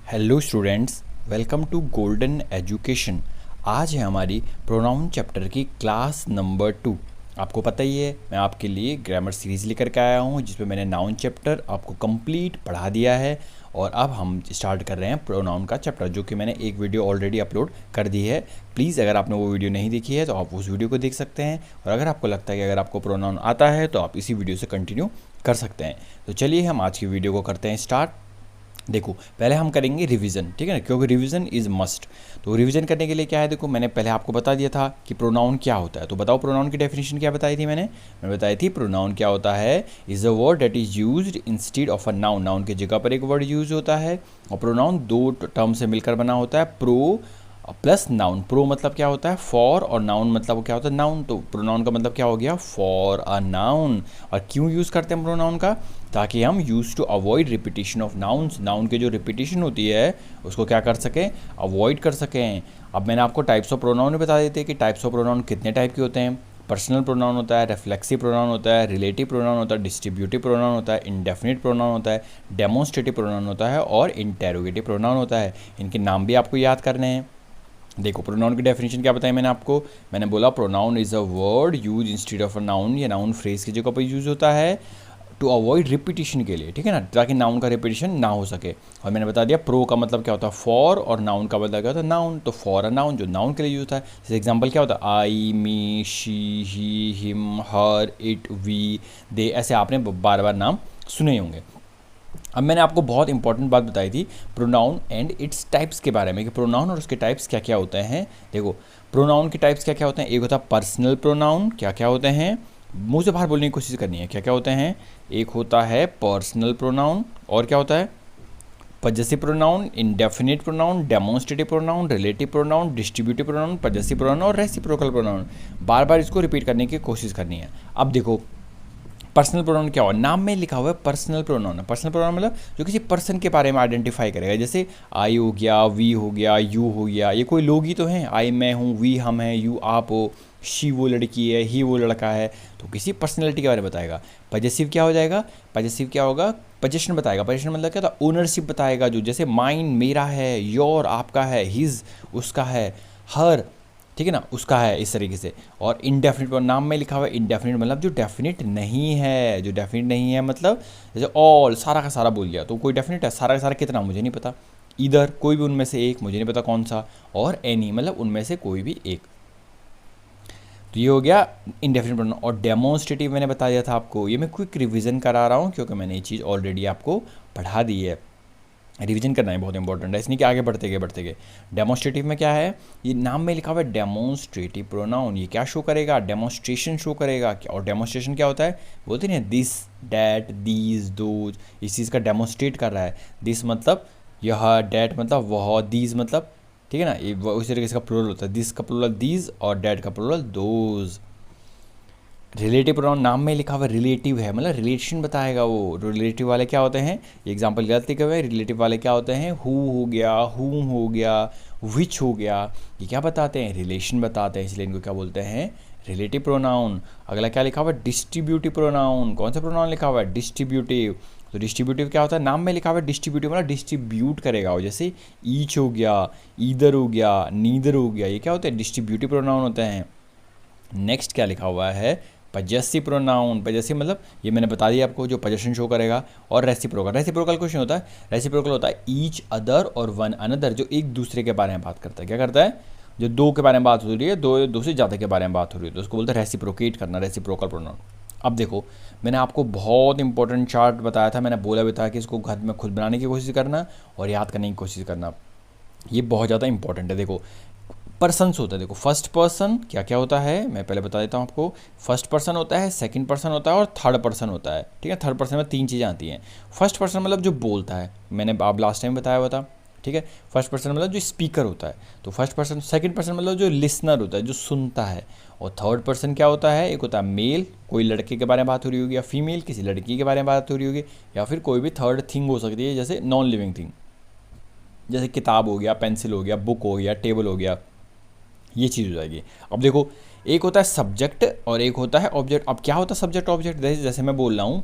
Hello students, welcome to Golden Education. आज है हमारी प्रोनाउन चैप्टर की क्लास नंबर 2। आपको पता ही है मैं आपके लिए ग्रामर सीरीज़ लेकर के आया हूँ जिसमें मैंने नाउन चैप्टर आपको कंप्लीट पढ़ा दिया है। और अब हम स्टार्ट कर रहे हैं प्रोनाउन का चैप्टर, जो कि मैंने एक वीडियो ऑलरेडी अपलोड कर दी है। प्लीज़ अगर आपने वो वीडियो नहीं देखी है तो आप उस वीडियो को देख सकते हैं। और अगर आपको लगता है कि अगर आपको प्रोनाउन आता है तो आप इसी वीडियो से कंटिन्यू कर सकते हैं। तो चलिए हम आज की वीडियो को करते हैं स्टार्ट। देखो, पहले हम करेंगे रिवीजन, ठीक है ना, क्योंकि रिवीजन इज़ मस्ट। तो रिवीजन करने के लिए क्या है, देखो मैंने पहले आपको बता दिया था कि प्रोनाउन क्या होता है। तो बताओ प्रोनाउन की डेफिनेशन क्या बताई थी मैंने बताई थी प्रोनाउन क्या होता है, is a word that is used instead of a noun. Noun की जगह पर एक वर्ड यूज होता है। और प्रोनाउन दो टर्म से मिलकर बना होता है, प्रो प्लस नाउन। प्रो मतलब क्या होता है फॉर, और नाउन मतलब क्या होता है नाउन। तो प्रोनाउन का मतलब क्या हो गया, फॉर अ नाउन। और क्यों यूज़ करते हैं प्रोनाउन का, ताकि हम use to avoid repetition of nouns. Noun की जो रिपीटिशन होती है उसको क्या कर सकें, अवॉइड कर सकें। अब मैंने आपको टाइप्स ऑफ प्रोनाउन बता देते हैं कि टाइप्स ऑफ प्रोनाउन कितने टाइप के होते हैं। पर्सनल प्रोनाउन होता है, रिफ्लेक्सिव प्रोनाउन होता है, रिलेटिव प्रोनाउन होता है, डिस्ट्रीब्यूटिव प्रोनाउन होता है, इंडेफिनिट प्रोनाउन होता है, डेमोन्स्ट्रेटिव प्रोनाउन होता है और इंटेरोगेटिव प्रोनाउन होता है। इनके नाम भी आपको याद करने हैं। देखो प्रोनाउन की डेफिनेशन क्या बताई मैंने आपको, मैंने बोला pronoun is a word use instead of a noun. ये नाउन फ्रेज की जगह पर यूज होता है टू अवॉइड रिपीटिशन के लिए, ठीक है ना, ताकि नाउन का रिपीटिशन ना हो सके। और मैंने बता दिया प्रो का मतलब क्या होता है फॉर, और नाउन का मतलब क्या होता है नाउन। तो फॉर अ नाउन जो नाउन के लिए यूज होता है। जैसे एग्जांपल क्या होता है, I, me, she, he, him, her, it, we, they, ऐसे आपने बार बार नाम सुने होंगे। अब मैंने आपको बहुत इंपॉर्टेंट बात बताई थी प्रोनाउन एंड इट्स टाइप्स के बारे में, कि प्रोनाउन और उसके टाइप्स क्या क्या होते हैं। देखो प्रोनाउन के टाइप्स क्या क्या होते हैं, एक होता है पर्सनल प्रोनाउन। क्या क्या होते हैं, मुंह से बाहर बोलने की कोशिश करनी है, क्या क्या होते हैं। एक होता है पर्सनल प्रोनाउन, और क्या होता है possessive pronoun, indefinite pronoun, demonstrative pronoun, relative pronoun, distributive pronoun, possessive pronoun और रेसिप्रोकल प्रोनाउन। बार बार इसको रिपीट करने की कोशिश करनी है। अब देखो पर्सनल प्रोनाउन क्या हुआ, नाम में लिखा हुआ है पर्सनल प्रोनाउन। पर्सनल प्रोनाउन मतलब जो किसी पर्सन के बारे में आइडेंटिफाई करेगा। जैसे आई हो गया, वी हो गया, यू हो गया, ये कोई लोग ही तो हैं। आई मैं हूँ, वी हम हैं, यू आप हो, शी वो लड़की है, ही वो लड़का है। तो किसी पर्सनैलिटी के बारे में बताएगा। पजेसिव क्या हो जाएगा, पजेसिव क्या होगा, पोजेशन बताएगा। पोजेशन मतलब क्या था, ओनरशिप बताएगा। जो जैसे माइन मेरा है, योर आपका है, हिज उसका है, हर ठीक है ना उसका है, इस तरीके से। और इनडेफिनिट नाम में लिखा हुआ है इनडेफिनिट मतलब जो डेफिनिट नहीं है। जो डेफिनिट नहीं है मतलब जैसे ऑल, सारा का सारा बोल दिया तो कोई डेफिनिट है, सारा का सारा कितना मुझे नहीं पता। इधर कोई भी उनमें से एक, मुझे नहीं पता कौन सा। और एनी मतलब उनमें से कोई भी एक। तो ये हो गया इंडेफिनिट प्रोनाउन। और डेमोन्स्ट्रेटिव मैंने बता दिया था आपको, ये मैं क्विक रिवीजन करा रहा हूँ क्योंकि मैंने ये चीज़ ऑलरेडी आपको पढ़ा दी है। रिवीजन करना है बहुत इंपॉर्टेंट है, इसलिए कि आगे बढ़ते गए। डेमोन्स्ट्रेटिव में क्या है, ये नाम में लिखा हुआ है डेमोन्स्ट्रेटिव प्रोनाउन। ये क्या शो करेगा, डेमोन्स्ट्रेशन शो करेगा। और डेमोन्स्ट्रेशन क्या होता है, बोलते नहीं दिस, डैट, दीज, दोज, इस चीज़ का डेमोन्स्ट्रेट कर रहा है। दिस मतलब यह, डैट मतलब वह, दीज मतलब ठीक है ना, ये उसी तरीके से का प्लूरल होता है। दिस का प्लूरल दीज और डैट का प्लूरल दोज। रिलेटिव प्रोनाउन नाम में लिखा हुआ रिलेटिव है, मतलब रिलेशन बताएगा वो। रिलेटिव वाले क्या होते हैं, ये एग्जांपल गलत लिखे हुए हैं। रिलेटिव वाले क्या होते हैं, हु हो गया, हुम हो गया, विच हो गया, ये क्या बताते हैं, रिलेशन बताते हैं, इसलिए इनको क्या बोलते हैं, रिलेटिव प्रोनाउन। अगला क्या लिखा हुआ है, डिस्ट्रीब्यूटिव प्रोनाउन। कौन सा प्रोनाउन लिखा हुआ है, डिस्ट्रीब्यूटिव। तो डिस्ट्रीब्यूटिव क्या होता है, नाम में लिखा हुआ है डिस्ट्रीब्यूटिव मतलब डिस्ट्रीब्यूट करेगा वो। जैसे ईच हो गया, ईदर हो गया, नीदर हो गया, ये क्या होते हैं, डिस्ट्रीब्यूटिव प्रोनाउन होते हैं। नेक्स्ट क्या लिखा हुआ है, पजेसिव प्रोनाउन। पजेसिव मतलब ये मैंने बता दिया आपको, जो पजेशन शो करेगा। और रेसिप्रोकल, रेसिप्रोकल क्वेश्चन होता है, रेसिप्रोकल होता है ईच अदर और वन अनदर, जो एक दूसरे के बारे में बात करता है। क्या करता है, जो दो के बारे में बात हो रही है, दो से ज़्यादा के बारे में बात हो रही है, तो उसको बोलते हैं रेसिप्रोकेट करना, रेसिप्रोकल प्रोनाउन। अब देखो मैंने आपको बहुत इंपॉर्टेंट चार्ट बताया था, मैंने बोला भी था कि इसको घर में खुद बनाने की कोशिश करना और याद करने की कोशिश करना। ये बहुत ज़्यादा इंपॉर्टेंट है। देखो पर्सन्स होता है, देखो फर्स्ट पर्सन क्या क्या होता है, मैं पहले बता देता हूँ आपको। फर्स्ट पर्सन होता है, सेकंड पर्सन होता है और थर्ड पर्सन होता है, ठीक है। थर्ड पर्सन में तीन चीज़ें आती हैं। फर्स्ट पर्सन मतलब जो बोलता है, मैंने आप लास्ट टाइम बताया हुआ था, ठीक है। फर्स्ट पर्सन मतलब जो स्पीकर होता है, तो फर्स्ट पर्सन। सेकंड पर्सन मतलब जो लिसनर होता है, जो सुनता है। और थर्ड पर्सन क्या होता है, एक होता है मेल, कोई लड़के के बारे में बात हो रही होगी, या फीमेल किसी लड़की के बारे में बात हो रही होगी, या फिर कोई भी थर्ड थिंग हो सकती है, जैसे नॉन लिविंग थिंग, जैसे किताब हो गया, पेंसिल हो गया, बुक हो गया, टेबल हो गया, ये चीज़ हो जाएगी। अब देखो एक होता है सब्जेक्ट और एक होता है ऑब्जेक्ट। अब क्या होता है सब्जेक्ट ऑब्जेक्ट, जैसे मैं बोल रहा हूँ,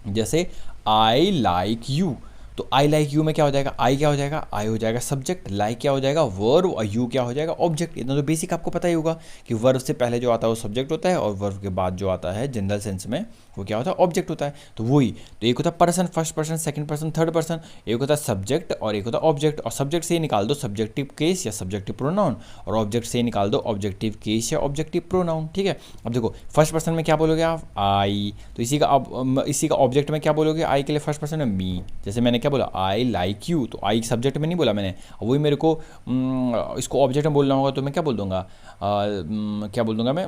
जैसे आई लाइक यू, तो आई लाइक यू में क्या हो जाएगा, आई क्या हो जाएगा, आई हो जाएगा सब्जेक्ट, लाइक क्या हो जाएगा वर्ब, और यू क्या हो जाएगा ऑब्जेक्ट। इतना तो बेसिक आपको पता ही होगा कि वर्ब से पहले जो आता है वो सब्जेक्ट होता है, और वर्ब के बाद जो आता है जनरल सेंस में वो क्या होता है, ऑब्जेक्ट होता है। तो वही, तो एक होता है person, first person, second person, third person, एक होता है सब्जेक्ट और एक होता है ऑब्जेक्ट। और सब्जेक्ट से ही निकाल दो सब्जेक्टिव केस या सब्जेक्टिव प्रोनाउन, और ऑब्जेक्ट से ही निकाल दो ऑब्जेक्टिव केस या ऑब्जेक्टिव प्रोनाउन। ठीक है, अब देखो फर्स्ट पर्सन में क्या बोलोगे आप, आई, तो इसी का ऑब्जेक्ट में क्या बोलोगे, आई के लिए फर्स्ट पर्सन में मी। जैसे मैंने क्या बोला, आई लाइक यू, तो आई सब्जेक्ट में नहीं बोला मैंने, वही मेरे को इसको ऑब्जेक्ट में बोलना होगा, तो मैं क्या बोल दूंगा, क्या बोल दूंगा मैं,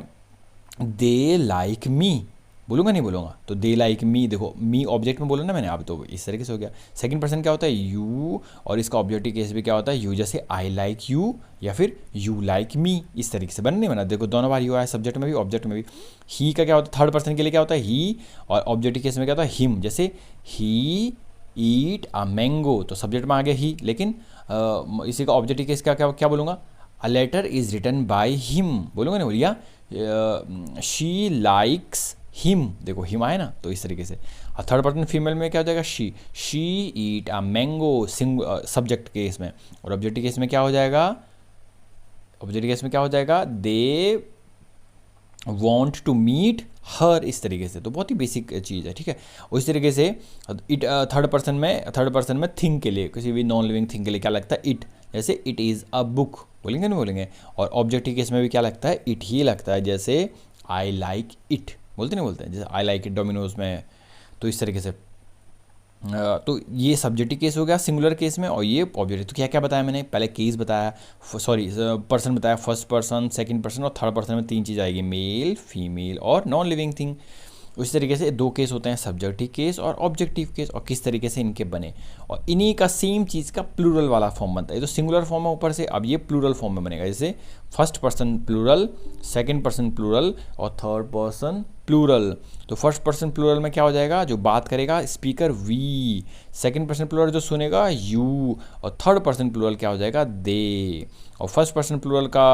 दे लाइक मी बोलूँगा, नहीं बोलूँगा, तो दे लाइक मी, देखो मी ऑब्जेक्ट में बोला ना मैंने, अब तो इस तरीके से हो गया। सेकंड पर्सन क्या होता है, यू, और इसका ऑब्जेक्टिव केस भी क्या होता है, यू, जैसे आई लाइक यू या फिर यू लाइक मी, इस तरीके से बन नहीं बना, देखो दोनों बार यू आया, सब्जेक्ट में भी ऑब्जेक्ट में भी। ही का क्या होता है, थर्ड पर्सन के लिए क्या होता है ही, और ऑब्जेक्टिव केस में क्या होता है हिम, जैसे ही ईट अ मैंगो, तो सब्जेक्ट में आ गया ही, लेकिन इसी का ऑब्जेक्टिव केस क्या क्या क्या बोलूँगा, a letter is written by him बोलूँगा, नहीं बोलिया, शी लाइक्स हिम, देखो हिम आए ना, तो इस तरीके से। और थर्ड पर्सन फीमेल में क्या हो जाएगा, she eat a mango, subject case में, और ऑब्जेक्टिव केस में क्या हो जाएगा, ऑब्जेक्टिव केस में क्या हो जाएगा, they want to meet her, इस तरीके से। तो बहुत ही बेसिक चीज़ है, ठीक है। उस तरीके से इट थर्ड पर्सन में थिंग के लिए, किसी भी नॉन लिविंग थिंग के लिए क्या लगता है, इट, जैसे इट इज़ अ बुक बोलेंगे, नहीं बोलेंगे। और ऑब्जेक्टिव केस में भी क्या लगता है, इट ही लगता है, जैसे आई लाइक इट बोलते नहीं बोलते हैं, जैसे आई लाइक इट डोमिनोज में। तो इस तरीके से तो ये सब्जेक्टिव केस हो गया सिंगुलर केस में, और ये ऑब्जेक्टिव। तो क्या क्या बताया मैंने, पहले केस बताया, सॉरी पर्सन बताया, फर्स्ट पर्सन, सेकंड पर्सन और थर्ड पर्सन में तीन चीज़ आएगी, मेल, फीमेल और नॉन लिविंग थिंग। उसी तरीके से दो केस होते हैं, सब्जेक्टिव केस और ऑब्जेक्टिव केस, और किस तरीके से इनके बने, और इन्हीं का सेम चीज़ का प्लूरल वाला फॉर्म बनता है। तो सिंगुलर फॉर्म है ऊपर से, अब ये प्लूरल फॉर्म में बनेगा, जैसे first person plural, second person plural और थर्ड पर्सन प्लूरल। तो फर्स्ट पर्सन प्लूरल में क्या हो जाएगा, जो बात करेगा speaker we, second person plural जो सुनेगा यू, और थर्ड पर्सन प्लूरल क्या हो जाएगा, दे। और फर्स्ट पर्सन प्लूरल का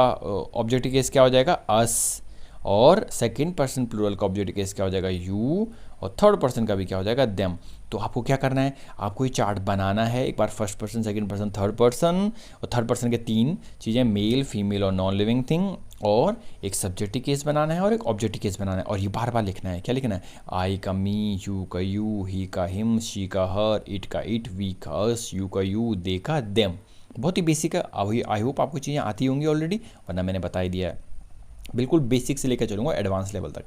ऑब्जेक्टिव केस क्या हो जाएगा, अस, और सेकंड पर्सन प्लूरल का ऑब्जेक्टिव केस क्या हो जाएगा, यू, और थर्ड पर्सन का भी क्या हो जाएगा, देम। तो आपको क्या करना है, आपको ये चार्ट बनाना है, एक बार first person, second person, third person, और थर्ड पर्सन के तीन चीज़ें, मेल, फीमेल और नॉन लिविंग थिंग, और एक सब्जेक्टिव केस बनाना है और एक ऑब्जेक्टिव केस बनाना है, और ये बार बार लिखना है। क्या लिखना है, आई का मी, यू का यू, ही का हिम, शी का हर, इट का इट, वी का अस, यू का यू, दे का देम। बहुत ही बेसिक है, आई होप आपको चीज़ें आती होंगी ऑलरेडी, वरना मैंने बता ही दिया है। बिल्कुल बेसिक से लेकर चलूँगा एडवांस लेवल तक।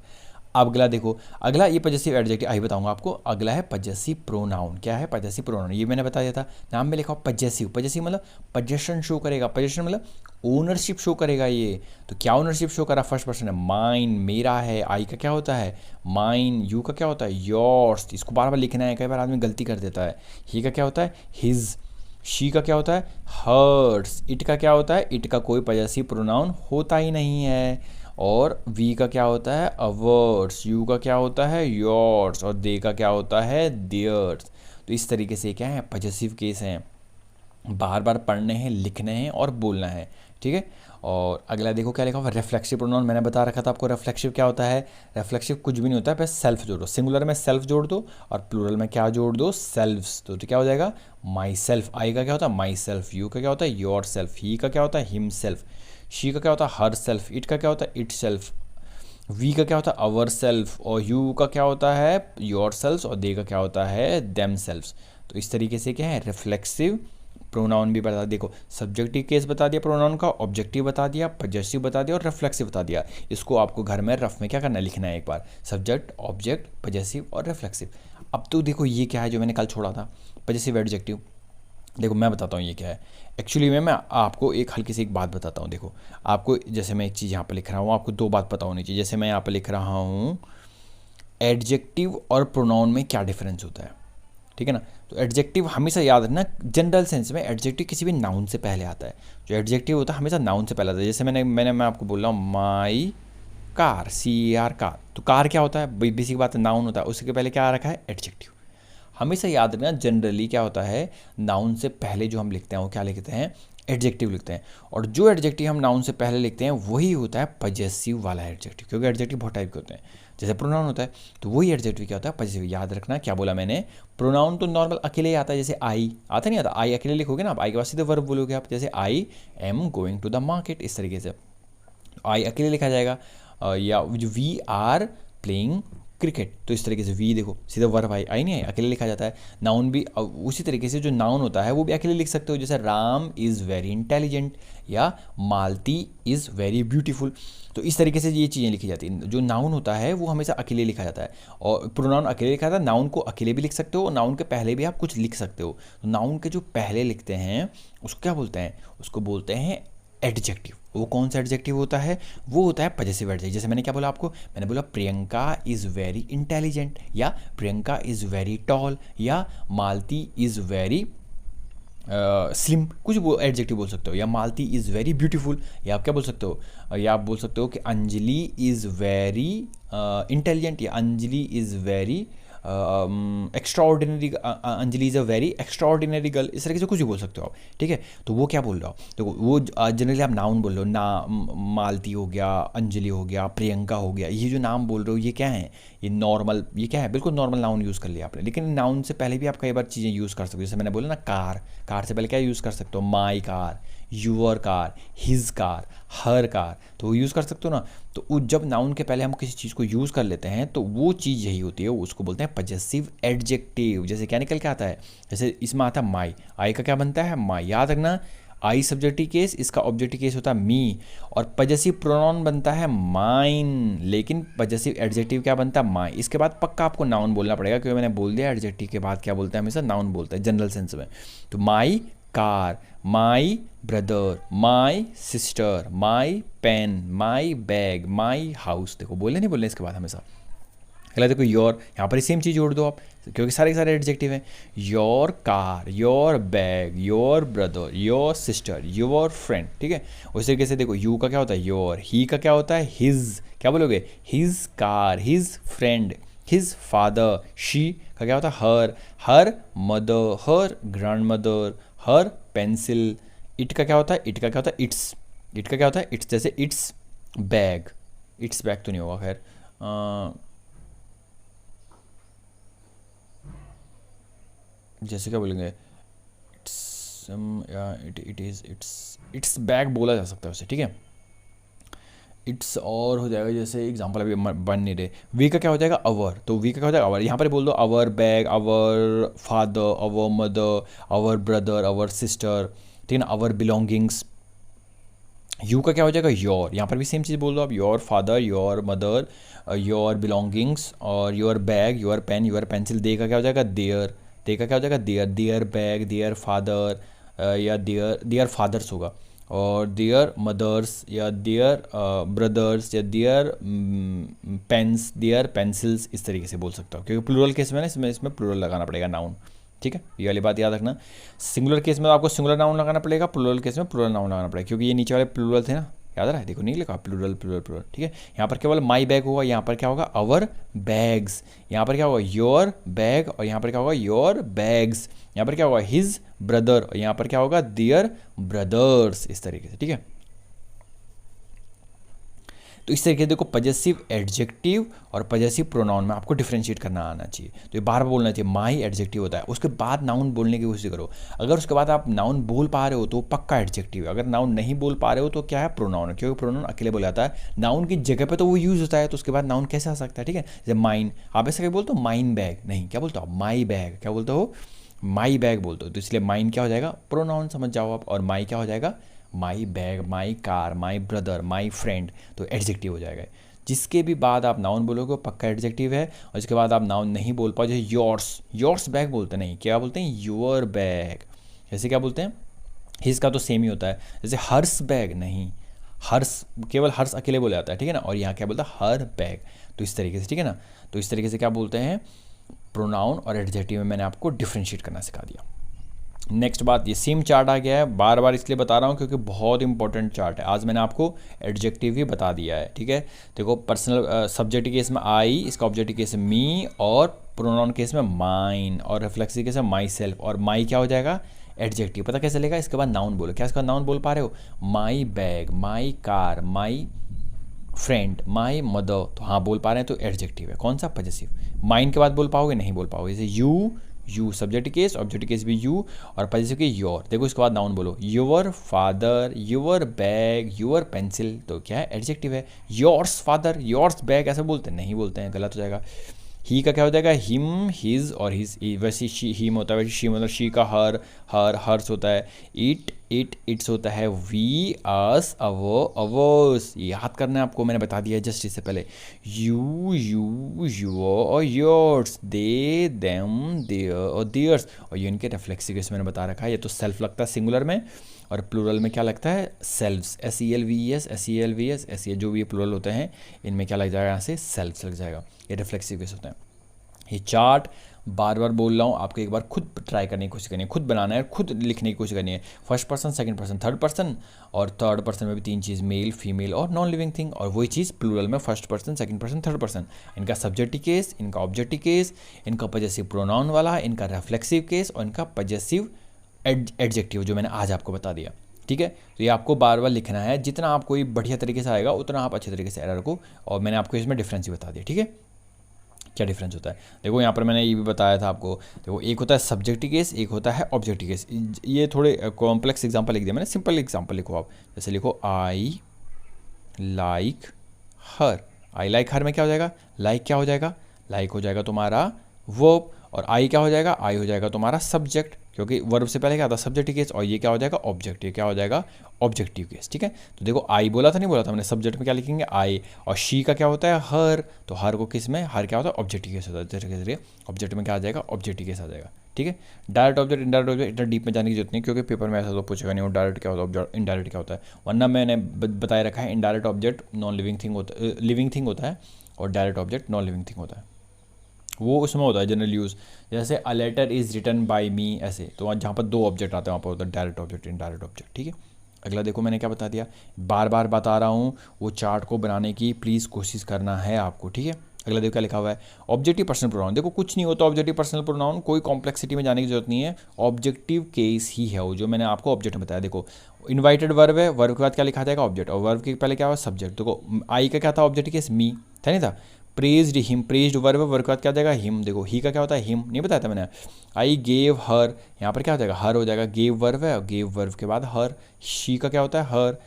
अब अगला देखो, अगला ये पजेसिव एडजेक्टिव आई बताऊंगा आपको। अगला है पजेसिव प्रोनाउन। क्या है पजेसिव प्रोनाउन, ये मैंने बता दिया था, नाम में लिखा हो पजेसिव। पजेसिव मतलब पजेशन शो करेगा, पजेशन मतलब ओनरशिप शो करेगा ये। तो क्या ओनरशिप शो करा, फर्स्ट पर्सन है, माइन मेरा है, आई का क्या होता है माइन, यू का क्या होता है योर्स, इसको बार बार लिखना है, कई बार आदमी गलती कर देता है। ही का क्या होता है हिज, शी का क्या होता है हर्ट्स, इट का क्या होता है, इट का कोई पजेसिव प्रोनाउन होता ही नहीं है। और वी का क्या होता है अवर्स, यू का क्या होता है योर्स, और दे का क्या होता है देयर्स। तो इस तरीके से क्या है पजेसिव केस हैं, बार बार पढ़ने हैं, लिखने हैं और बोलना है, ठीक है। और अगला देखो क्या लिखा हुआ, रिफ्लेक्सिव प्रोनाउन। मैंने बता रखा था आपको रिफ्लेक्सिव क्या होता है। रिफ्लेक्सिव कुछ भी नहीं होता है, बस सेल्फ जोड़ो, सिंगुलर में सेल्फ जोड़ दो और प्लूरल में क्या जोड़ दो सेल्फ्स। तो क्या हो जाएगा माई सेल्फ, आई का क्या होता है माई सेल्फ, यू का क्या होता है योर सेल्फ, ही का क्या होता है हिम सेल्फ, शी का क्या होता है हर सेल्फ, इट का क्या होता है इट सेल्फ, वी का क्या होता है अवर सेल्फ, और यू का क्या होता है योर सेल्फ, और दे का क्या होता है देम सेल्फ्स। तो इस तरीके से क्या है रिफ्लेक्सिव प्रोनाउन भी बता, देखो सब्जेक्टिव केस बता दिया प्रोनाउन का, ऑब्जेक्टिव बता दिया, पजेसिव बता दिया और रिफ्लेक्सिव बता दिया। इसको आपको घर में रफ में क्या करना है लिखना है एक बार, सब्जेक्ट, ऑब्जेक्ट, पजेसिव और रिफ्लेक्सिव। अब तो देखो ये क्या है जो मैंने कल छोड़ा था, पजेसिव एडजेक्टिव। देखो मैं बताता हूँ ये क्या है। एक्चुअली मैं आपको एक हल्की सी एक बात बताता हूँ। देखो आपको जैसे मैं एक चीज़ यहाँ पर लिख रहा हूँ, आपको दो बात पता होनी चाहिए। जैसे मैं यहाँ पर लिख रहा हूँ एडजेक्टिव और प्रोनाउन में क्या डिफरेंस होता है, ठीक है ना। तो एडजेक्टिव हमेशा याद रखना, जनरल सेंस में एडजेक्टिव किसी भी नाउन से पहले आता है। जो एडजेक्टिव होता है हमेशा नाउन से पहले आता है। जैसे मैं आपको बोल रहा हूँ माई कार, CAR कार, तो कार क्या होता है बेसिक बात है नाउन होता है, उसके पहले क्या आ रखा है एडजेक्टिव। हमेशा याद रखना, जनरली क्या होता है, नाउन से पहले जो हम लिखते हैं वो क्या लिखते हैं, एडजेक्टिव लिखते हैं। और जो एडजेक्टिव हम नाउन से पहले लिखते हैं वही होता है पजेसिव वाला एडजेक्टिव, क्योंकि एडजेक्टिव बहुत टाइप के होते हैं। जैसे प्रोनाउन होता है तो वही एडजेक्टिव क्या होता है, पजेसिव। याद रखना क्या बोला मैंने, प्रोनाउन तो नॉर्मल अकेले ही आता है, जैसे आई आता नहीं आता, आई अकेले लिखोगे ना आप, आई के बाद सीधे वर्ब बोलोगे आप, जैसे I am going to the market, इस तरीके से आई अकेले लिखा जाएगा। या वी आर प्लेइंग क्रिकेट, तो इस तरीके से वी देखो सीधा वर्ब आई, आई नहीं आई अकेले लिखा जाता है। नाउन भी उसी तरीके से जो नाउन होता है वो भी अकेले लिख सकते हो, जैसे राम इज़ वेरी इंटेलिजेंट या मालती इज़ वेरी ब्यूटीफुल। तो इस तरीके से ये चीज़ें लिखी जाती हैं। जो नाउन होता है वो हमेशा अकेले लिखा जाता है, और प्रोनाउन अकेले लिखा जाता है। नाउन को अकेले भी लिख सकते हो और नाउन के पहले भी आप कुछ लिख सकते हो। तो नाउन के जो पहले लिखते हैं उसको क्या बोलते हैं, उसको बोलते हैं एडजेक्टिव। वो कौन सा एडजेक्टिव होता है, वो होता है पजेसिव एडजेक्टिव। जैसे मैंने क्या बोला आपको, मैंने बोला प्रियंका इज़ वेरी इंटेलिजेंट, या प्रियंका इज़ वेरी टॉल, या मालती इज़ वेरी स्लिम, कुछ वो एडजेक्टिव बोल सकते हो। या मालती इज़ वेरी ब्यूटीफुल, या आप क्या बोल सकते हो, या आप बोल सकते हो कि अंजलि इज़ वेरी इंटेलिजेंट, या Anjali is very extraordinary, Anjali is a very extraordinary girl, इस तरीके से कुछ भी बोल सकते हो आप, ठीक है। तो वो क्या बोल रहा हो, देखो वो जनरली आप नाउन बोल रहे हो ना, मालती हो गया, अंजलि हो गया, प्रियंका हो गया, ये जो नाम बोल रहे हो ये क्या है, ये नॉर्मल, ये क्या है, बिल्कुल नॉर्मल नाउन यूज़ कर लिया आपने। लेकिन नाउन से पहले भी आप कई बार चीज़ें यूज़ कर सकते हो। जैसे मैंने बोला ना कार, कार से पहले क्या यूज़ कर सकते हो, my car, your car, his car, her car, तो वो यूज़ कर सकते हो ना। तो जब नाउन के पहले हम किसी चीज़ को यूज़ कर लेते हैं तो वो चीज़ यही होती है, उसको बोलते हैं पजेसिव एडजेक्टिव। जैसे क्या निकल के आता है, जैसे इसमें आता है माई, आई का क्या बनता है, माई। याद रखना, आई सब्जेक्टिव केस, इसका ऑब्जेक्टिव केस होता है मी, और पजेसिव प्रोनाउन बनता है माइन, लेकिन पजेसिव एडजेक्टिव क्या बनता है, माई। इसके बाद पक्का आपको नाउन बोलना पड़ेगा, क्योंकि मैंने बोल दिया एडजेक्टिव के बाद क्या बोलता है, हमेशा नाउन बोलता है जनरल सेंस में। तो my car, my brother, my sister, my pen, my bag, my house. देखो बोलने नहीं बोलने इसके बाद हमेशा। अगला देखो योर, यहाँ पर सेम चीज़ जोड़ दो आप, क्योंकि सारे के सारे एडजेक्टिव हैं। Your car, your bag, your brother, your sister, your friend, ठीक है। उसी तरीके से देखो यू का क्या होता है, योर, ही का क्या होता है, हिज, क्या बोलोगे, his car, his friend, his father, she का क्या होता है, her mother, her grand mother, her pencil. It का क्या होता है, इट का क्या होता है, इट्स, इट का क्या होता है, इट्स, जैसे इट्स बैग, इट्स बैग तो नहीं होगा खैर, जैसे क्या बोलेंगे, it's it is it's bag बोला जा सकता है उसे, ठीक है। इट्स और हो जाएगा, जैसे एग्जांपल अभी बन नहीं रहे। वी का क्या हो जाएगा, अवर, तो वी का क्या हो जाएगा, अवर। यहाँ पर बोल दो our bag, our father, our mother, our brother, our sister, ठीक है ना, अवर बिलोंगिंग्स। यू का क्या हो जाएगा, योर, यहाँ पर भी सेम चीज़ बोल दो आप, your father, your mother, your belongings, और your bag, your pen, your pencil. They का क्या हो जाएगा, देयर, दे का क्या हो जाएगा, their, their bag, their father, या देयर फादर्स होगा, और देयर मदर्स, या देयर ब्रदर्स, या देयर पेन्स, देयर पेंसिल्स, इस तरीके से बोल सकता हूँ। क्योंकि प्लूरल केस में ना इसमें प्लूरल लगाना पड़ेगा नाउन, ठीक है। ये वाली बात याद रखना। सिंगुलर केस में तो आपको सिंगुलर नाउन लगाना पड़ेगा, प्लूरल केस में प्लूरल नाउन लगाना पड़ेगा, क्योंकि ये नीचे वाले प्लूरल थे ना, याद रहा है, देखो नहीं लिखा प्लूरल प्लूरल प्लूरल, ठीक है। यहाँ पर केवल माई बैग होगा, यहाँ पर क्या होगा, अवर बैग्स, यहाँ पर क्या होगा, योर बैग, और यहाँ पर क्या होगा, योर बैग्स, यहाँ पर क्या होगा, हिज ब्रदर, और यहाँ पर क्या होगा, देयर ब्रदर्स, इस तरीके से, ठीक है। तो इस तरीके से देखो पजेसिव एडजेक्टिव और पजेसिव प्रोनाउन में आपको डिफरेंशिएट करना आना चाहिए। तो ये बार बार बोलना चाहिए, माई एडजेक्टिव होता है, उसके बाद नाउन बोलने की कोशिश करो। अगर उसके बाद आप नाउन बोल पा रहे हो तो पक्का एडजेक्टिव है, अगर नाउन नहीं बोल पा रहे हो तो क्या है, प्रोनाउन है, क्योंकि प्रोनाउन अकेले बोला जाता है, नाउन की जगह पे तो वो यूज़ होता है, तो उसके बाद नाउन कैसे आ सकता है, ठीक है। जैसे माइन, आप ऐसा क्या बोलते हो, माइन बैग नहीं, क्या बोलते हो, माई बैग, क्या बोलते हो, माई बैग बोलते हो। तो इसलिए माइन क्या हो जाएगा, प्रोनाउन समझ जाओ आप, और माई क्या हो जाएगा, माई bag, my car, my brother, my friend, तो एडजेक्टिव हो जाएगा। जिसके भी बाद आप नाउन बोलोगे पक्का एडजेक्टिव है, और इसके बाद आप नाउन नहीं बोल पाओ, जैसे योर्स, योर्स बैग बोलते नहीं, क्या बोलते हैं, योर बैग। जैसे क्या बोलते हैं, हिज का तो सेम ही होता है, जैसे हर्स बैग नहीं, हर्स केवल हर्स अकेले बोला जाता है, ठीक है ना, और यहाँ क्या बोलता है, हर बैग। तो इस तरीके से, ठीक है ना, तो इस तरीके से क्या बोलते हैं, प्रोनाउन और एडजेक्टिव में मैंने आपको डिफ्रेंशिएट करना सिखा दिया। नेक्स्ट बात, ये सेम चार्ट आ गया है, बार बार इसलिए बता रहा हूँ क्योंकि बहुत इंपॉर्टेंट चार्ट है। आज मैंने आपको एडजेक्टिव ही बता दिया है, ठीक है। देखो पर्सनल सब्जेक्ट केस में आई, इसका ऑब्जेक्टिव केस में मी, और प्रोनाउन केस में माइन, और रिफ्लेक्सिव केस में माई सेल्फ, और माई क्या हो जाएगा, एडजेक्टिव। पता कैसे लेगा, इसके बाद नाउन बोलो। क्या इसके बाद नाउन बोल पा रहे हो, माई bag, my car, my friend, my mother, तो हाँ बोल पा रहे हैं, तो एडजेक्टिव है। कौन सा, पजेसिव। माइन के बाद बोल पाओगे, नहीं बोल पाओगे। जैसे you subject case, object case भी यू, और पजेसिव के योर। देखो इसके बाद नाउन बोलो, your father, your bag, your pencil, तो क्या है, एडजेक्टिव है। योर्स फादर, योर्स बैग ऐसे बोलते हैं, नहीं बोलते हैं, गलत हो जाएगा। ही का क्या हो जाएगा, हिम, हिज, और हिज, वैसे शी, हिम होता है, वैसे शी मतलब शी का हर, हर्स होता है। इट्स होता है। वी, अस, अवर्स, याद करना है आपको, मैंने बता दिया जस्ट इससे पहले। यू, योर और योर्स, दे, देम, देयर और देयर्स, और ये इनके रिफ्लेक्सिव केस मैंने बता रखा है। ये तो सेल्फ लगता है सिंगुलर में, और प्लूरल में क्या लगता है, सेल्व्स, SELVES, जो भी ये प्लूरल होते हैं इनमें क्या लग जाएगा, यहाँ से सेल्व्स लग जाएगा। ये रिफ्लेक्सिव केस होते हैं। ये चार्ट बार बार बोल रहा हूँ आपको, एक बार खुद ट्राई करने की कोशिश करनी है, खुद बनाना है, खुद लिखने की कोशिश करनी है। First person, second person, third person, और थर्ड पर्सन में भी 3 चीज़, मेल, फीमेल और नॉन लिविंग थिंग, और वही चीज़ प्लूरल में first person, second person, third person. इनका सब्जेक्टिव केस, इनका ऑब्जेक्टिव केस, इनका पजेसिव प्रोनाउन वाला, इनका रिफ्लेक्सिव केस, और इनका पजेसिव एडजेक्टिव, जो मैंने आज आपको बता दिया। ठीक है, तो ये आपको बार बार लिखना है। जितना आपको ये बढ़िया तरीके से आएगा उतना आप अच्छे तरीके से एरर को, और मैंने आपको इसमें डिफरेंस भी बता दिया। ठीक है, क्या डिफरेंस होता है, देखो यहाँ पर मैंने ये भी बताया था आपको। देखो एक होता है सब्जेक्टिव केस, एक होता है ऑब्जेक्टिव केस। ये थोड़े कॉम्प्लेक्स एग्जांपल लिख दिया मैंने, सिंपल एग्जांपल लिखो आप। जैसे लिखो I like her. I like हर में क्या हो जाएगा, लाइक क्या हो जाएगा, लाइक हो जाएगा तुम्हारा वर्ब, और आई क्या हो जाएगा, आई हो जाएगा तुम्हारा सब्जेक्ट, क्योंकि वर्ब से पहले क्या था, सब्जेक्टिव केस, और ये क्या हो जाएगा, ऑब्जेक्टिव, क्या हो जाएगा, ऑब्जेक्टिव केस। ठीक है, तो देखो आई बोला था, नहीं बोला था मैंने, सब्जेक्ट में क्या लिखेंगे, आई, और शी का क्या होता है, हर, तो हर को किस में, हर क्या होता है, ऑब्जेक्टिव केस होता है। जरिए ऑब्जेक्ट में क्या आ जाएगा, ऑब्जेक्टिव केस आ जाएगा। ठीक है, डायरेक्ट ऑब्जेक्ट, इनडायरेक्ट ऑब्जेक्ट, इतना डीप में जाने की जरूरत नहीं, क्योंकि पेपर में ऐसा तो पूछेगा नहीं वो डायरेक्ट क्या होता है, इनडायरेक्ट क्या होता है। वरना मैंने बताया रखा है, indirect object non living thing होता, लिविंग थिंग होता है, और direct object non living thing होता है, वो उसमें होता है जनरल यूज़। जैसे a letter is written by me, ऐसे, तो वहाँ जहाँ पर 2 ऑब्जेक्ट आते हैं वहाँ पर होता है डायरेक्ट ऑब्जेक्ट, इनडायरेक्ट ऑब्जेक्ट। ठीक है, अगला देखो मैंने क्या बता दिया, बार बार बता रहा हूँ, वो चार्ट को बनाने की प्लीज़ कोशिश करना है आपको। ठीक है, अगला देखो क्या लिखा हुआ है, ऑब्जेक्टिव पर्सनल प्रोनाउन। देखो कुछ नहीं होता ऑब्जेक्टिव पर्सनल प्रोनाउन, कोई कॉम्प्लेक्सिटी में जाने की जरूरत नहीं है, ऑब्जेक्टिव केस ही है वो, जो मैंने आपको ऑब्जेक्ट बताया। देखो इन्वाइटेड वर्ब है, वर्ब के बाद क्या लिखा जाएगा, ऑब्जेक्ट, और वर्ब के पहले क्या हुआ, सब्जेक्ट। देखो आई का क्या था, ऑब्जेक्टिव केस, मी था, नहीं था, प्रेज्ड हिम, प्रेज्ड वर्ब है, वर्ब के बाद क्या जाएगा, हिम। देखो ही का क्या होता है, हिम, नहीं बताया था मैंने। आई गेव हर, यहाँ पर क्या हो जाएगा, हर हो जाएगा, गेव वर्ब है, और गेव वर्ब के बाद हर। शी का क्या होता है, हर,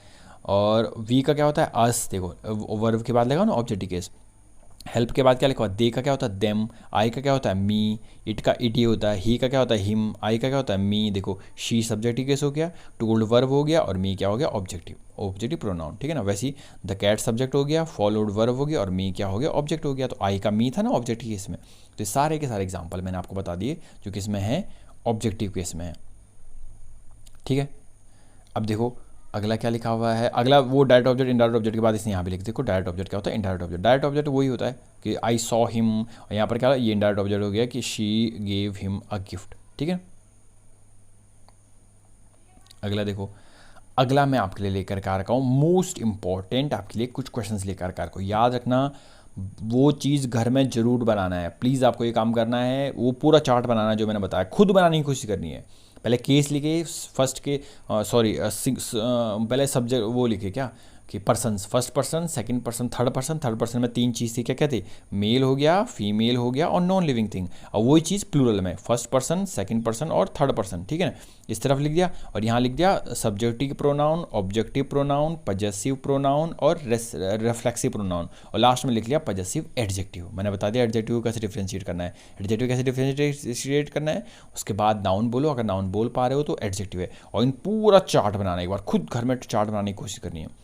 और वी का क्या होता है, अस। देखो वर्ब के बाद लगा ना ऑब्जेक्टिव केस। हेल्प के बाद क्या लिखा हुआ, दे का क्या होता है, देम। आई का क्या होता है, मी। इट का इट ही होता है। ही का क्या होता है, हिम। आई का क्या होता है, मी। देखो शी सब्जेक्टिव केस हो गया, टोल्ड वर्ब हो गया, और मी क्या हो गया, ऑब्जेक्टिव प्रोनाउन। ठीक है ना, वैसे ही द कैट सब्जेक्ट हो गया, फॉलोड वर्ब हो गया, और मी क्या हो गया, ऑब्जेक्ट हो गया। तो आई का मी था ना ऑब्जेक्टिव केस में। तो सारे के सारे एग्जाम्पल मैंने आपको बता दिए जो किस में है, ऑब्जेक्टिव केस में है। ठीक है, अब देखो अगला क्या लिखा हुआ है, अगला वो डायरेक्ट ऑब्जेक्ट इनडायरेक्ट ऑब्जेक्ट के बाद इसने यहाँ भी लिख देखो, डायरेक्ट ऑब्जेक्ट क्या होता है, इनडायरेक्ट ऑब्जेक्ट। डायरेक्ट ऑब्जेक्ट वही होता है कि आई सॉ हिम, और यहाँ पर क्या ये इनडायरेक्ट ऑब्जेक्ट हो गया कि she gave him a gift. ठीक है, अगला देखो, अगला मैं आपके लिए लेकर के आ रखा हूँ मोस्ट इंपॉर्टेंट, आपके लिए कुछ क्वेश्चंस लेकर के आ रखा हूँ। याद रखना, वो चीज़ घर में ज़रूर बनाना है, प्लीज़ आपको ये काम करना है, वो पूरा चार्ट बनाना है जो मैंने बताया, खुद बनाने की कोशिश करनी है। पहले केस लिखे, फर्स्ट के पहले सब्जेक्ट वो लिखे क्या कि persons, first person, second person, third person. Third person में 3 चीज़ थी, क्या क्या थी, मेल हो गया, फीमेल हो गया, और नॉन लिविंग थिंग। और वही चीज़ प्लूरल में, फर्स्ट पर्सन, सेकंड पर्सन और थर्ड पर्सन। ठीक है ना, इस तरफ लिख दिया, और यहाँ लिख दिया subjective pronoun, objective pronoun, possessive pronoun और रिफ्लेक्सिव प्रोनाउन, और लास्ट में लिख लिया पजेसिव एडजेक्टिव। मैंने बता दिया एडजेक्टिव कैसे डिफ्रेंशिएट करना है, एडजेक्टिव कैसे डिफ्रेंशिएट करना है। उसके बाद नाउन बोलो, अगर नाउन बोल पा रहे हो तो एडजेक्टिव है, और इन पूरा चार्ट बनाना, एक बार खुद घर में चार्ट बनाने की कोशिश करनी है।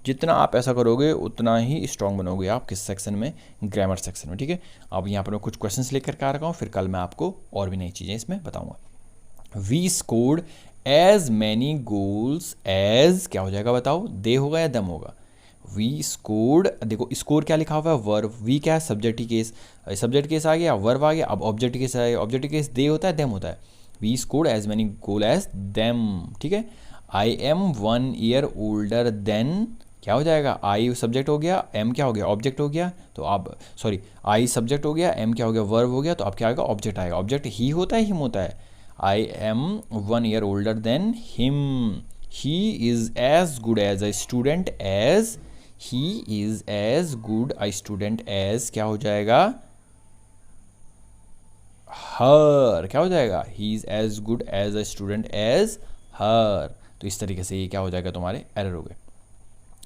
जितना आप ऐसा करोगे उतना ही स्ट्रॉन्ग बनोगे आप किस सेक्शन में, ग्रामर सेक्शन में। ठीक है, अब यहाँ पर मैं कुछ क्वेश्चंस लेकर के आ रखा हूँ, फिर कल मैं आपको और भी नई चीज़ें इसमें बताऊँगा। We scored as many goals as, क्या हो जाएगा बताओ, दे होगा या दम होगा। वी स्कोर्ड, देखो स्कोर क्या लिखा हुआ है, वर्ब, वी क्या है, सब्जेक्टिव केस, सब्जेक्ट केस आ गया, वर्ब आ गया, अब ऑब्जेक्टिव केस आएगा, ऑब्जेक्टिव केस दे होता है, देम होता है। We scored as many goal as them. ठीक है, I am 1 year older than क्या हो जाएगा, आई सब्जेक्ट हो गया, एम क्या हो गया, ऑब्जेक्ट हो गया, तो आप सॉरी आई सब्जेक्ट हो गया, एम क्या हो गया, वर्ब हो गया, तो अब क्या आएगा, ऑब्जेक्ट आएगा। ऑब्जेक्ट ही होता है, हिम होता है। I am 1 year older than him, he is as good as a student as, he is as good a student as क्या हो जाएगा, हर क्या हो जाएगा, he is as good as a student as her. तो इस तरीके से ये क्या हो जाएगा, तुम्हारे एरर हो गए।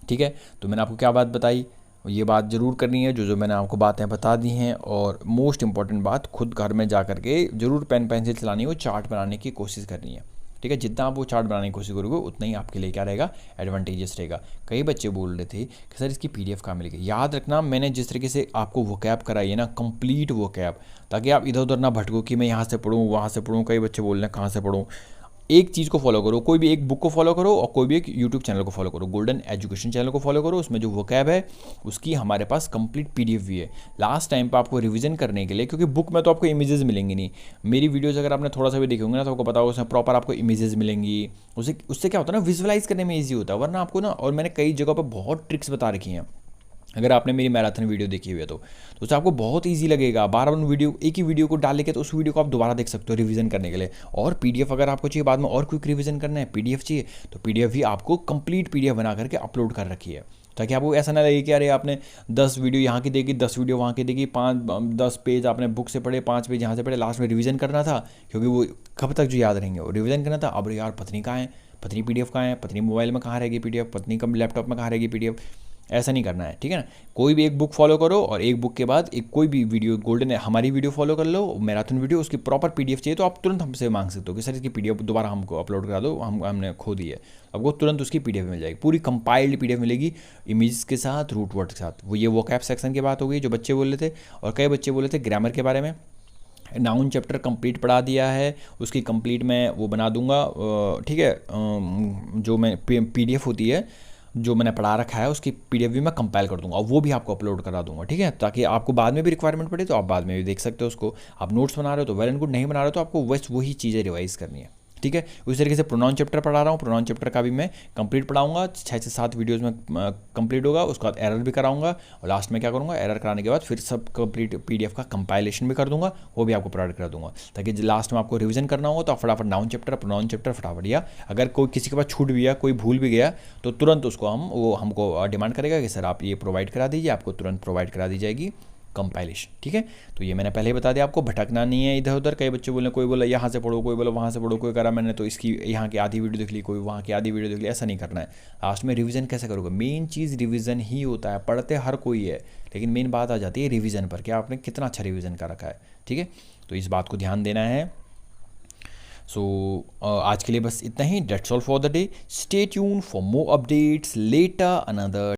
ठीक है, तो मैंने आपको क्या बात बताई, ये बात ज़रूर करनी है, जो मैंने आपको बातें बता दी हैं। और मोस्ट इंपॉर्टेंट बात, खुद घर में जा करके ज़रूर पेन पेंसिल चलानी हो, चार्ट बनाने की कोशिश करनी है। ठीक है, जितना आप वो चार्ट बनाने की कोशिश करोगे उतना ही आपके लिए क्या रहेगा, एडवांटेजेस रहेगा। कई बच्चे बोल रहे थे कि सर इसकी पीडीएफ कहाँ मिलेगी। याद रखना, मैंने जिस तरीके से आपको वोकैब कराई है ना, कंप्लीट वोकैब, ताकि आप इधर उधर ना भटको कि मैं यहाँ से पढ़ूँ वहाँ से पढ़ूँ। कई बच्चे बोल रहे हैं कहाँ से पढ़ूँ। एक चीज़ को फॉलो करो, कोई भी एक बुक को फॉलो करो और कोई भी एक यूट्यूब चैनल को फॉलो करो, गोल्डन एजुकेशन चैनल को फॉलो करो। उसमें जो वोकैब है उसकी हमारे पास कंप्लीट पीडीएफ भी है लास्ट टाइम पे आपको रिवीजन करने के लिए, क्योंकि बुक में तो आपको इमेजेस मिलेंगी नहीं। मेरी वीडियोज़ अगर आपने थोड़ा सा भी देखे होंगे ना, तो आपको पता होगा उसमें प्रॉपर आपको इमेजेस मिलेंगी। उससे क्या होता है ना, विजुअलाइज करने में ईजी होता है। वरना आपको ना, और मैंने कई जगह पर बहुत ट्रिक्स बता रखी हैं, अगर आपने मेरी मैराथन वीडियो देखी हुई है तो उससे आपको बहुत इजी लगेगा। बार बार वीडियो, एक ही वीडियो को डाल के तो उस वीडियो को आप दोबारा देख सकते हो रिवीजन करने के लिए। और पीडीएफ अगर आपको चाहिए बाद में और क्विक रिवीजन करना है, पीडीएफ चाहिए, तो पीडीएफ भी आपको कंप्लीट पीडीएफ बना करके अपलोड कर रखी है, ताकि आपको ऐसा ना लगे कि अरे आपने 10 वीडियो यहाँ की देखी, 10 वीडियो वहाँ की देखी, 10 पेज आपने बुक से पढ़े, 5 पेज यहाँ से पढ़े, लास्ट में रिवीजन करना था, क्योंकि वो कब तक जो याद रहेंगे, वो रिवीजन करना था। अब यार पत्नी कहाँ है, पत्नी पीडीएफ कहाँ है, पत्नी मोबाइल में कहाँ रहेगी पीडीएफ, पत्नी कब लैपटॉप में कहाँ रहेगी पीडीएफ। ऐसा नहीं करना है, ठीक है ना। कोई भी एक बुक फॉलो करो और एक बुक के बाद एक कोई भी वीडियो, गोल्डन है हमारी वीडियो फॉलो कर लो, मैराथन वीडियो, उसकी प्रॉपर पीडीएफ चाहिए तो आप तुरंत हमसे मांग सकते हो कि सर इसकी पीडीएफ दोबारा हमको अपलोड करा दो, हमने खो दी है। आपको तुरंत उसकी पीडीएफ मिल जाएगी, पूरी कंपाइल्ड पीडीएफ मिलेगी, इमेज के साथ, रूट वर्ड के साथ। वो ये वोकैब सेक्शन की बात हो गई जो बच्चे बोल रहे थे। और कई बच्चे बोले थे ग्रामर के बारे में, नाउन चैप्टर कंप्लीट पढ़ा दिया है, उसकी कंप्लीट मैं वो बना दूंगा, ठीक है। जो मैं पीडीएफ होती है जो मैंने पढ़ा रखा है उसकी पीडीएफ भी मैं कंपाइल कर दूंगा और वो भी आपको अपलोड करा दूंगा, ठीक है, ताकि आपको बाद में भी रिक्वायरमेंट पड़े तो आप बाद में भी देख सकते हो उसको। आप नोट्स बना रहे हो तो वेल एंड गुड, नहीं बना रहे हो तो आपको बस वही चीज़ें रिवाइज करनी है, ठीक है। उसी तरीके से प्रोनाउन चैप्टर पढ़ा रहा हूँ, प्रोनाउन चैप्टर का भी मैं कंप्लीट पढ़ाऊंगा, 6 से 7 वीडियोज़ में कंप्लीट होगा। उसके बाद एरर भी कराऊंगा और लास्ट में क्या करूँगा, एरर कराने के बाद फिर सब कंप्लीट पीडीएफ का कंपाइलेशन भी कर दूंगा, वो भी आपको प्रोवाइड करा दूंगा, ताकि लास्ट में आपको रिवीजन करना हो तो आप फटाफट नाउन चैप्टर, प्रोनाउन चैप्टर फटाफट, या अगर कोई किसी के पास छूट भी गया, कोई भूल भी गया, तो तुरंत उसको हमको डिमांड करेगा कि सर आप ये प्रोवाइड करा दीजिए, आपको तुरंत प्रोवाइड करा दी जाएगी कंपाइलेशन, ठीक है। तो ये मैंने पहले ही बता दिया आपको, भटकना नहीं है इधर उधर। कई बच्चे बोले, कोई बोला यहाँ से पढ़ो, कोई बोला वहाँ से पढ़ो, कोई करा मैंने तो इसकी यहाँ की आधी वीडियो देख ली, कोई वहाँ की आधी वीडियो देख ली। ऐसा नहीं करना है। लास्ट में रिवीजन कैसे करोगे, मेन चीज़ रिवीजन ही होता है। पढ़ते हर कोई है, लेकिन मेन बात आ जाती है रिवीजन पर, क्या आपने कितना अच्छा रिवीजन कर रखा है, ठीक है। तो इस बात को ध्यान देना है। सो आज के लिए बस इतना ही। That's all for the day. Stay tune for more updates later another